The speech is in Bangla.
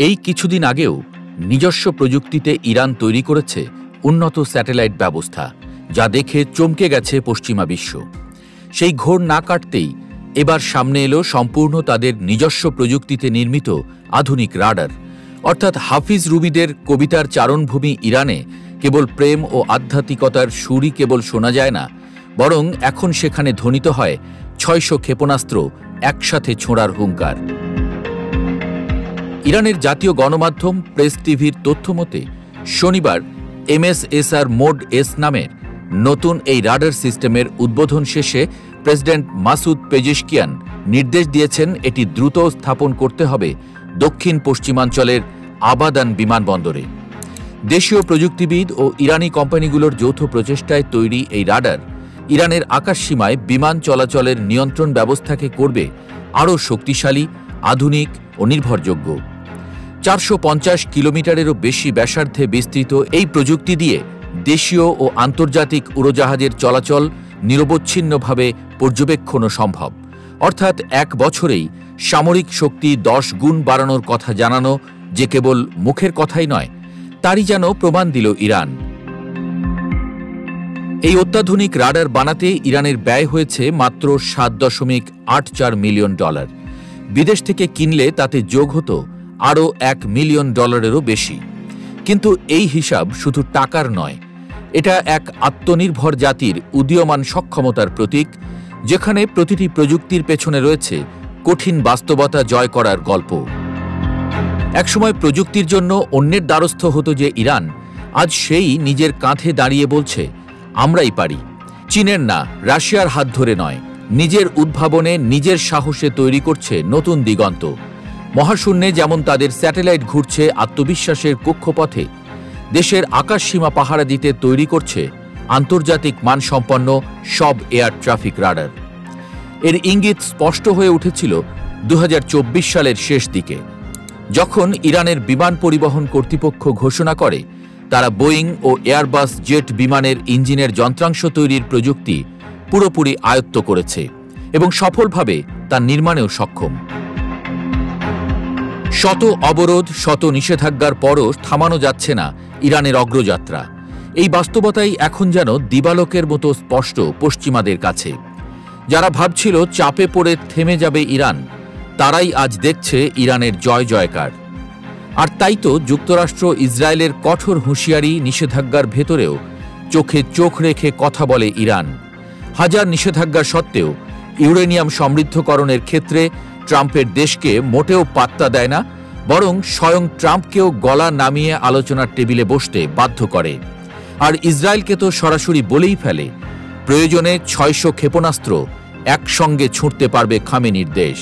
এই কিছুদিন আগেও নিজস্ব প্রযুক্তিতে ইরান তৈরি করেছে উন্নত স্যাটেলাইট ব্যবস্থা, যা দেখে চমকে গেছে পশ্চিমা বিশ্ব। সেই ঘোর না কাটতেই এবার সামনে এলো সম্পূর্ণ তাদের নিজস্ব প্রযুক্তিতে নির্মিত আধুনিক রাডার। অর্থাৎ হাফিজ রুমিদের কবিতার চারণভূমি ইরানে কেবল প্রেম ও আধ্যাত্মিকতার সুরই কেবল শোনা যায় না, বরং এখন সেখানে ধ্বনিত হয় ৬০০ ক্ষেপণাস্ত্র একসাথে ছোঁড়ার হুঙ্কার। ইরানের জাতীয় গণমাধ্যম প্রেস টিভির তথ্যমতে শনিবার MSSR মোড এস নামের নতুন এই রাডার সিস্টেমের উদ্বোধন শেষে প্রেসিডেন্ট মাসুদ পেজেশকিয়ান নির্দেশ দিয়েছেন এটি দ্রুত স্থাপন করতে হবে দক্ষিণ পশ্চিমাঞ্চলের আবাদান বিমানবন্দরে। দেশীয় প্রযুক্তিবিদ ও ইরানি কোম্পানিগুলোর যৌথ প্রচেষ্টায় তৈরি এই রাডার ইরানের আকাশসীমায় বিমান চলাচলের নিয়ন্ত্রণ ব্যবস্থাকে করবে আরও শক্তিশালী, আধুনিক ও নির্ভরযোগ্য। ৪৫০ কিলোমিটারেরও বেশি ব্যাসার্ধে বিস্তৃত এই প্রযুক্তি দিয়ে দেশীয় ও আন্তর্জাতিক উড়োজাহাজের চলাচল নিরবচ্ছিন্নভাবে পর্যবেক্ষণও সম্ভব। অর্থাৎ এক বছরেই সামরিক শক্তি ১০ গুণ বাড়ানোর কথা জানানো যে কেবল মুখের কথাই নয়, তারই যেন প্রমাণ দিল ইরান। এই অত্যাধুনিক রাডার বানাতে ইরানের ব্যয় হয়েছে মাত্র $৭.৮৪ মিলিয়ন। বিদেশ থেকে কিনলে তাতে যোগ হতো আরও $১ মিলিয়ন বেশি। কিন্তু এই হিসাব শুধু টাকার নয়, এটা এক আত্মনির্ভর জাতির উদীয়মান সক্ষমতার প্রতীক, যেখানে প্রতিটি প্রযুক্তির পেছনে রয়েছে কঠিন বাস্তবতা জয় করার গল্প। একসময় প্রযুক্তির জন্য অন্যের দ্বারস্থ হতো যে ইরান, আজ সেই নিজের কাঁধে দাঁড়িয়ে বলছে আমরাই পারি। চীনের না, রাশিয়ার হাত ধরে নয়, নিজের উদ্ভাবনে নিজের সাহসে তৈরি করছে নতুন দিগন্ত। মহাশূন্যে যেমন তাদের স্যাটেলাইট ঘুরছে আত্মবিশ্বাসের কক্ষপথে, দেশের আকাশসীমা পাহারা দিতে তৈরি করছে আন্তর্জাতিক মানসম্পন্ন সব এয়ার ট্রাফিক রাডার। এর ইঙ্গিত স্পষ্ট হয়ে উঠেছিল ২০২৪ সালের শেষ দিকে, যখন ইরানের বিমান পরিবহন কর্তৃপক্ষ ঘোষণা করে তারা বোয়িং ও এয়ারবাস জেট বিমানের ইঞ্জিনের যন্ত্রাংশ তৈরির প্রযুক্তি পুরোপুরি আয়ত্ত করেছে এবং সফলভাবে তা নির্মাণেও সক্ষম। শত অবরোধ, শত নিষেধাজ্ঞার পরও থামানো যাচ্ছে না ইরানের অগ্রযাত্রা। এই বাস্তবতাই এখন যেন দিবালোকের মতো স্পষ্ট পশ্চিমাদের কাছে। যারা ভাবছিল চাপে পড়ে থেমে যাবে ইরান, তারাই আজ দেখছে ইরানের জয় জয়কার। আর তাই তো যুক্তরাষ্ট্র ইসরায়েলের কঠোর হুঁশিয়ারি, নিষেধাজ্ঞার ভেতরেও চোখে চোখ রেখে কথা বলে ইরান। হাজার নিষেধাজ্ঞা সত্ত্বেও ইউরেনিয়াম সমৃদ্ধকরণের ক্ষেত্রে ট্রাম্পের দেশকে মোটেও পাত্তা দেয় না, বরং স্বয়ং ট্রাম্পকেও গলা নামিয়ে আলোচনার টেবিলে বসতে বাধ্য করে। আর ইসরায়েলকে তো সরাসরি বলেই ফেলে, প্রয়োজনে ৬০০ ক্ষেপণাস্ত্র একসঙ্গে ছুঁড়তে পারবে খামেনির দেশ।